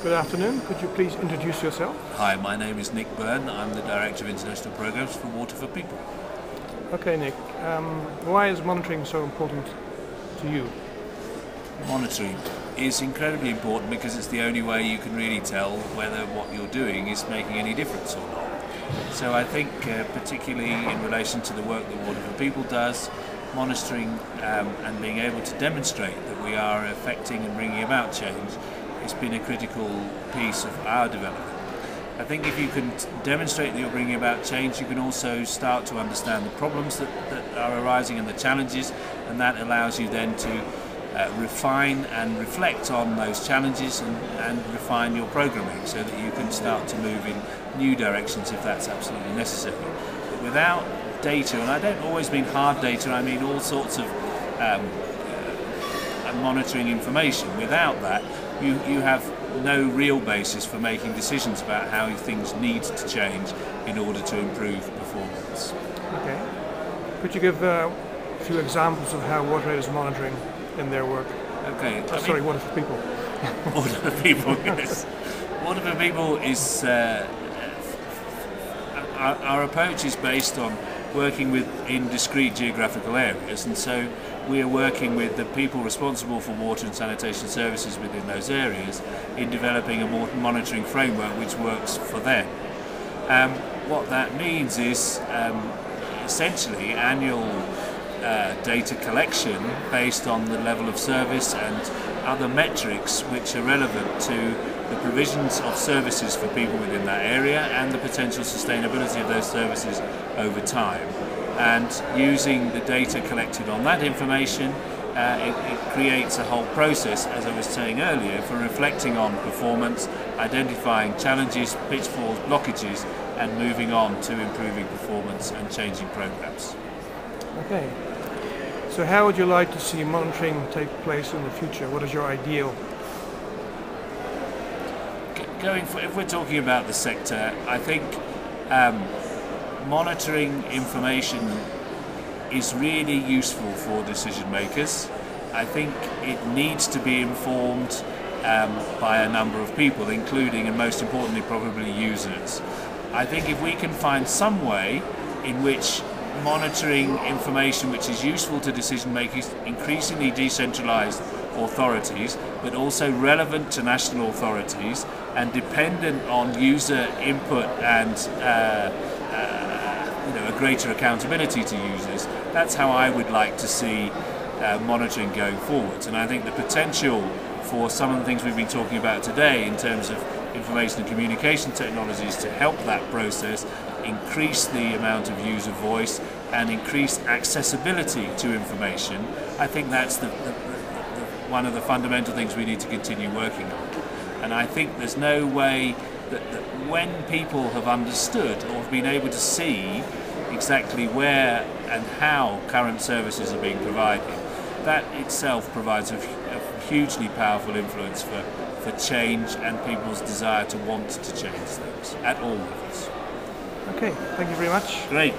Good afternoon. Could you please introduce yourself? Hi, my name is Nick Byrne. I'm the Director of International Programs for Water for People. Okay, Nick. Why is monitoring so important to you? Monitoring is incredibly important because it's the only way you can really tell whether what you're doing is making any difference or not. So I think particularly in relation to the work that Water for People does, monitoring and being able to demonstrate that we are affecting and bringing about change has been a critical piece of our development. I think if you can demonstrate that you're bringing about change, you can also start to understand the problems that are arising and the challenges, and that allows you then to refine and reflect on those challenges and refine your programming so that you can start to move in new directions if that's absolutely necessary. But without data, and I don't always mean hard data, I mean all sorts of monitoring information, without that you have no real basis for making decisions about how things need to change in order to improve performance. Okay. Could you give a few examples of how Water is monitoring in their work? Okay. Water for People. Water for People, yes. Water for People is our approach is based on working in discrete geographical areas, and so we are working with the people responsible for water and sanitation services within those areas in developing a monitoring framework which works for them. What that means is essentially annual data collection based on the level of service and other metrics which are relevant to the provisions of services for people within that area and the potential sustainability of those services over time. And using the data collected on that information, it creates a whole process, as I was saying earlier, for reflecting on performance, identifying challenges, pitfalls, blockages, and moving on to improving performance and changing programs. Okay. So how would you like to see monitoring take place in the future? What is your ideal? If we're talking about the sector, I think monitoring information is really useful for decision makers. I think it needs to be informed by a number of people, including and most importantly probably users. I think if we can find some way in which monitoring information which is useful to decision makers, increasingly decentralized authorities, but also relevant to national authorities and dependent on user input and a greater accountability to users. That's how I would like to see monitoring going forward. And I think the potential for some of the things we've been talking about today in terms of information and communication technologies to help that process, increase the amount of user voice and increase accessibility to information, I think that's one of the fundamental things we need to continue working on. And I think there's no way that when people have understood or have been able to see exactly where and how current services are being provided, that itself provides a hugely powerful influence for change and people's desire to want to change things at all levels. Okay, thank you very much. Great.